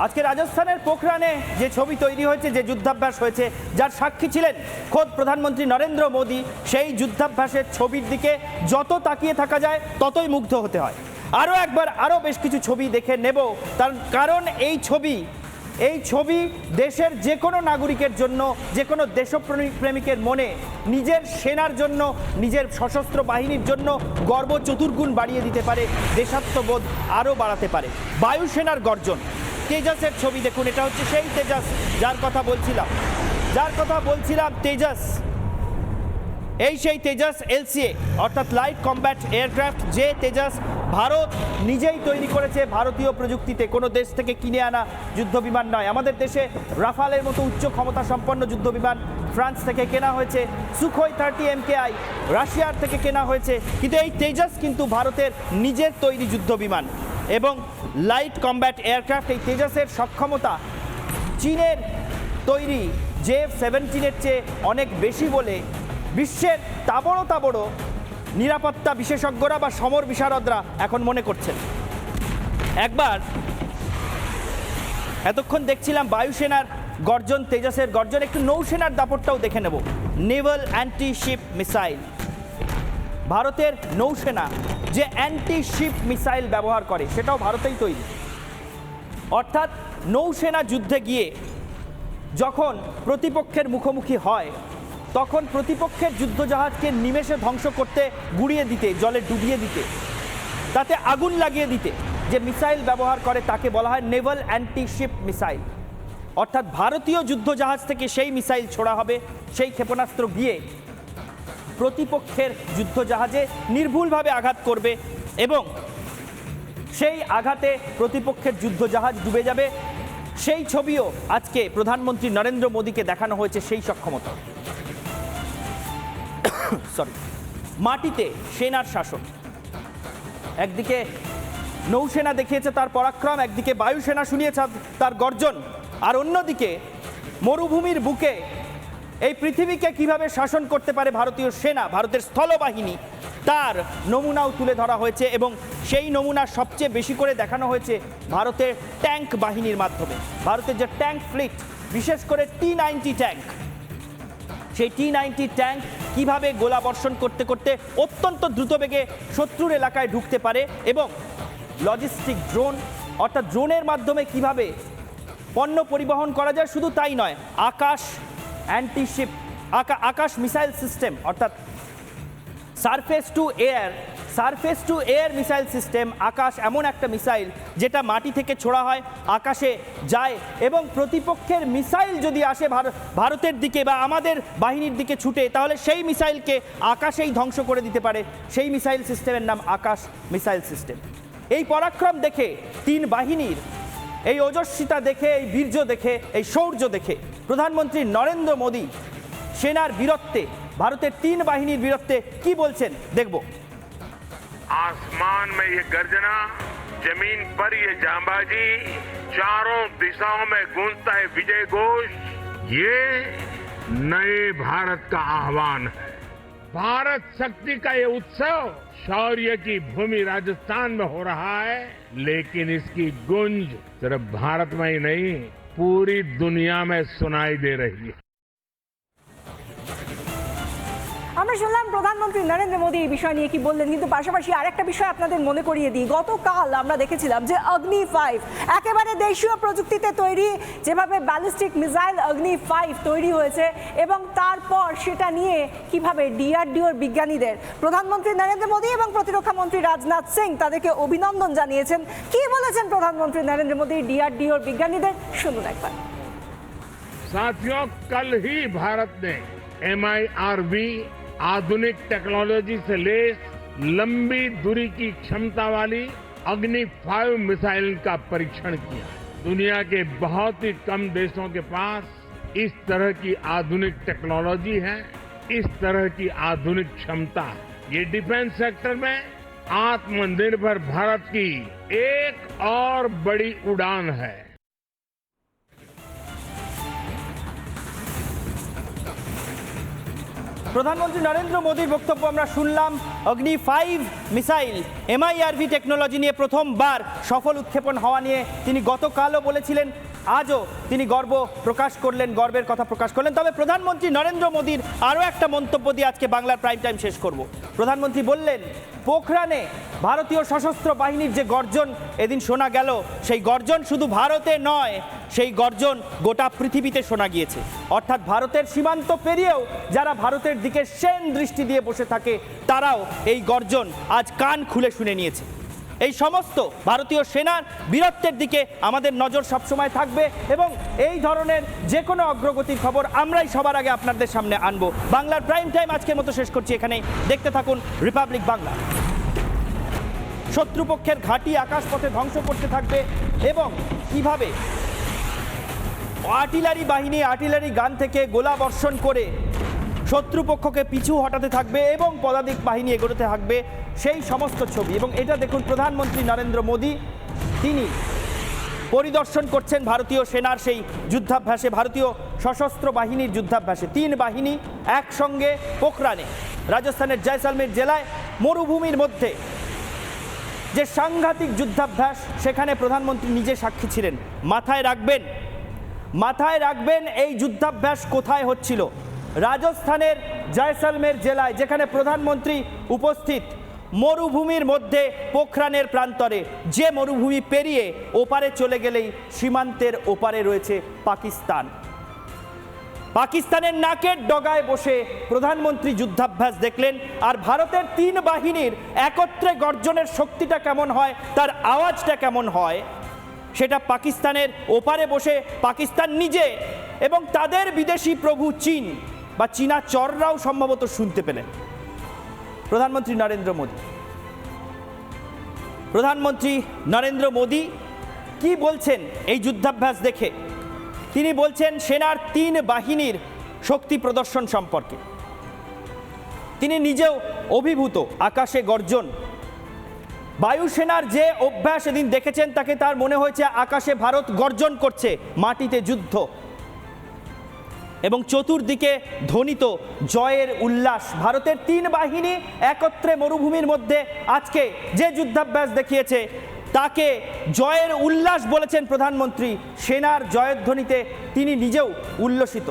আজকে রাজস্থানের পোখরানে যে ছবি তৈরি হয়েছে, যে যুদ্ধাভ্যাস হয়েছে, যার সাক্ষী ছিলেন খোদ প্রধানমন্ত্রী নরেন্দ্র মোদী, সেই যুদ্ধাভ্যাসের ছবির দিকে যত তাকিয়ে থাকা যায় ততই মুগ্ধ হতে হয়। আরও বেশ কিছু ছবি দেখে নেব, তার কারণ এই ছবি দেশের যে কোনো নাগরিকের জন্য, যে কোনো দেশপ্রেমিকের মনে নিজের সেনার জন্য, নিজের সশস্ত্র বাহিনীর জন্য গর্ব চতুর্গুণ বাড়িয়ে দিতে পারে, দেশাত্মবোধ আরও বাড়াতে পারে। বায়ুসেনার গর্জন, তেজাসের ছবি দেখুন। এটা হচ্ছে সেই তেজাস যার কথা বলছিলাম তেজাস। এই সেই তেজাস এলসিএ অর্থাৎ লাইট কম্ব্যাট এয়ারক্রাফট, যে তেজাস ভারত নিজেই তৈরি করেছে ভারতীয় প্রযুক্তিতে, কোনো দেশ থেকে কিনে আনা যুদ্ধবিমান নয়। আমাদের দেশে রাফালের মতো উচ্চ ক্ষমতা সম্পন্ন যুদ্ধবিমান ফ্রান্স থেকে কেনা হয়েছে, সুখোই 30 MKI রাশিয়ার থেকে কেনা হয়েছে, কিন্তু এই তেজাস কিন্তু ভারতের নিজের তৈরি যুদ্ধবিমান এবং লাইট কম্ব্যাট এয়ারক্রাফট। এই তেজাসের সক্ষমতা চীনের তৈরি F-17-এর চেয়ে অনেক বেশি বলে বিশ্বের তাবড়ো নিরাপত্তা বিশেষজ্ঞরা বা সমর বিশারদরা এখন মনে করছেন। এতক্ষণ দেখছিলাম বায়ুসেনার গর্জন, তেজাসের গর্জন, একটু নৌসেনার দাপটটাও দেখে নেব। Naval anti sheep missile. ভারতের নৌসেনা যে অ্যান্টি শিপ মিসাইল ব্যবহার করে সেটাও ভারতেই তৈরি। অর্থাৎ নৌসেনা যুদ্ধে গিয়ে যখন প্রতিপক্ষের মুখোমুখি হয়, তখন প্রতিপক্ষের যুদ্ধজাহাজকে নিমেষে ধ্বংস করতে, গুড়িয়ে দিতে, জলে ডুবিয়ে দিতে, তাতে আগুন লাগিয়ে দিতে যে মিসাইল ব্যবহার করে তাকে বলা হয় নেভাল অ্যান্টি শিপ মিসাইল। অর্থাৎ ভারতীয় যুদ্ধজাহাজ থেকে সেই মিসাইল ছোড়া হবে, সেই ক্ষেপণাস্ত্র গিয়ে প্রতিপক্ষের যুদ্ধজাহাজে নির্ভুলভাবে আঘাত করবে এবং সেই আঘাতে প্রতিপক্ষের যুদ্ধজাহাজ ডুবে যাবে। সেই ছবিও আজকে প্রধানমন্ত্রী নরেন্দ্র মোদীকে দেখানো হয়েছে, সেই সক্ষমতা। মাটিতে সেনার শাসন, একদিকে নৌসেনা দেখিয়েছে তার পরাক্রম, একদিকে বায়ুসেনা শুনিয়েছে তার গর্জন, আর অন্যদিকে মরুভূমির বুকে এই পৃথিবীকে কিভাবে শাসন করতে পারে ভারতীয় সেনা, ভারতের স্থলবাহিনী, তার নমুনাও তুলে ধরা হয়েছে এবং সেই নমুনা সবচেয়ে বেশি করে দেখানো হয়েছে ভারতের ট্যাঙ্ক বাহিনীর মাধ্যমে। ভারতের যে ট্যাঙ্ক ফ্লিট, বিশেষ করে T-90 ট্যাঙ্ক, সেই T-90 ট্যাঙ্ক কিভাবে গোলা বর্ষণ করতে করতে অত্যন্ত দ্রুতবেগে শত্রুর এলাকায় ঢুকতে পারে এবং লজিস্টিক ড্রোন অর্থাৎ ড্রোনের মাধ্যমে কিভাবে পণ্য পরিবহন করা যায়। শুধু তাই নয়, আকাশ মিসাইল সিস্টেম অর্থাৎ surface to air missile system. Akash এমন একটা মিসাইল যেটা মাটি থেকে ছোড়া হয়, আকাশে যায় এবং প্রতিপক্ষের মিসাইল যদি আসে ভারতের দিকে বা আমাদের বাহিনীর দিকে ছুটে, তাহলে সেই মিসাইলকে আকাশেই ধ্বংস করে দিতে পারে। সেই মিসাইল সিস্টেমের নাম আকাশ মিসাইল সিস্টেম। এই পরাক্রম দেখে, তিন বাহিনীর এই ওজস্বিতা দেখে, এই বীর্য দেখে, এই শৌর্য দেখে প্রধানমন্ত্রী নরেন্দ্র মোদী সেনার বীরত্বে, ভারতের তিন বাহিনীর বীরত্বে কি বলছেন দেখব। आसमान में ये गर्जना, जमीन पर ये जांबाजी, चारों दिशाओं में गूंजता है विजय घोष। ये नए भारत का आह्वान है। भारत शक्ति का ये उत्सव शौर्य की भूमि राजस्थान में हो रहा है, लेकिन इसकी गूंज सिर्फ भारत में ही नहीं, पूरी दुनिया में सुनाई दे रही है। আমরা শুনলাম প্রধানমন্ত্রী নরেন্দ্র মোদী এই বিষয় নিয়ে কি বললেন, কিন্তু পাশাপাশি আরেকটা বিষয় আপনাদের মনে করিয়ে দিই। গতকাল আমরা দেখেছিলাম যে অগ্নি 5 একেবারে দেশীয় প্রযুক্তিতে তৈরি, যেভাবে ব্যালিস্টিক মিসাইল অগ্নি 5 তৈরি হয়েছে এবং তারপর সেটা নিয়ে কিভাবে DRDOর বিজ্ঞানীদের প্রধানমন্ত্রী নরেন্দ্র মোদী এবং প্রতিরক্ষা মন্ত্রী রাজনাথ সিং তাদেরকে অভিনন্দন জানিয়েছেন। কি বলেছেন প্রধানমন্ত্রী নরেন্দ্র মোদী DRDOর বিজ্ঞানীদের, শুনুন একবার। साथियों, कल ही भारत ने MIRV आधुनिक टेक्नोलॉजी से लैस लंबी दूरी की क्षमता वाली अग्नि 5 मिसाइल का परीक्षण किया। दुनिया के बहुत ही कम देशों के पास इस तरह की आधुनिक टेक्नोलॉजी है, इस तरह की आधुनिक क्षमता है। ये डिफेंस सेक्टर में आत्मनिर्भर भारत की एक और बड़ी उड़ान है। প্রধানমন্ত্রী নরেন্দ্র মোদীর বক্তব্য আমরা শুনলাম। অগ্নি 5 মিসাইল MIRV টেকনোলজি নিয়ে প্রথমবার সফল উৎক্ষেপণ হওয়া নিয়ে তিনি গতকালও বলেছিলেন, আজও তিনি গর্বের কথা প্রকাশ করলেন। তবে প্রধানমন্ত্রী নরেন্দ্র মোদীর আরও একটা মন্তব্য দিয়ে আজকে বাংলার প্রাইম টাইম শেষ করব। প্রধানমন্ত্রী বললেন, পোখরানে ভারতীয় সশস্ত্র বাহিনীর যে গর্জন এদিন শোনা গেল, সেই গর্জন শুধু ভারতে নয়, সেই গর্জন গোটা পৃথিবীতে শোনা গিয়েছে। অর্থাৎ ভারতের সীমান্ত পেরিয়েও যারা ভারতের দিকে সেন দৃষ্টি দিয়ে বসে থাকে, তারাও এই গর্জন আজ কান খুলে শুনে নিয়েছে। এই সমস্ত ভারতীয় সেনার বীরত্বের দিকে আমাদের নজর সবসময় থাকবে এবং এই ধরনের যে কোনো অগ্রগতির খবর আমরাই সবার আগে আপনাদের সামনে আনবো। বাংলার প্রাইম টাইম আজকের মতো শেষ করছি এখানেই। দেখতে থাকুন রিপাবলিক বাংলা। শত্রুপক্ষের ঘাঁটি আকাশপথে ধ্বংস করতে থাকবে এবং কিভাবে আর্টিলারি বাহিনী আর্টিলারি গান থেকে গোলা বর্ষণ করে শত্রুপক্ষকে পিছু হটাতে থাকবে এবং পদাতিক বাহিনী এগোতে থাকবে, সেই সমস্ত ছবি। এবং এটা দেখুন, প্রধানমন্ত্রী নরেন্দ্র মোদী তিনি পরিদর্শন করছেন ভারতীয় সেনার সেই যুদ্ধাভ্যাসে, ভারতীয় সশস্ত্র বাহিনীর যুদ্ধাভ্যাসে। 3 বাহিনী একসঙ্গে পোখরানে, রাজস্থানের জয়সালমের জেলায় মরুভূমির মধ্যে যে সাংঘাতিক যুদ্ধাভ্যাস, সেখানে প্রধানমন্ত্রী নিজে সাক্ষী ছিলেন। মাথায় রাখবেন এই যুদ্ধাভ্যাস কোথায় হচ্ছিল। রাজস্থানের জয়সালমের জেলায়, যেখানে প্রধানমন্ত্রী উপস্থিত, মরুভূমির মধ্যে পোখরানের প্রান্তরে, যে মরুভূমি পেরিয়ে ওপারে চলে গেলেই সীমান্তের ওপারে রয়েছে পাকিস্তান। পাকিস্তানের নাকের ডগায় বসে প্রধানমন্ত্রী যুদ্ধাভ্যাস দেখলেন। আর ভারতের 3 বাহিনীর একত্রে গর্জনের শক্তিটা কেমন হয়, তার আওয়াজটা কেমন হয়, সেটা পাকিস্তানের ওপারে বসে পাকিস্তান নিজে এবং তাদের বিদেশি প্রভু চীন বা চীনা চররাও সম্ভবত শুনতে পেলেন। প্রধানমন্ত্রী নরেন্দ্র মোদী কি বলছেন এই যুদ্ধাভ্যাস দেখে? তিনি বলছেন সেনার 3 বাহিনীর শক্তি প্রদর্শন সম্পর্কে। তিনি নিজেও অভিভূত। আকাশে গর্জন, বায়ুসেনার যে অভ্যাস এদিন দেখেছেন, তাকে তার মনে হয়েছে আকাশে ভারত গর্জন করছে, মাটিতে যুদ্ধ। এবং চতুর্দিকে ধ্বনিত জয়ের উল্লাস। ভারতের 3 বাহিনী একত্রে মরুভূমির মধ্যে আজকে যে যুদ্ধাভ্যাস দেখিয়েছে, তাকে জয়ের উল্লাস বলেছেন প্রধানমন্ত্রী। সেনার জয়ধ্বনিতে তিনি নিজেও উল্লসিত।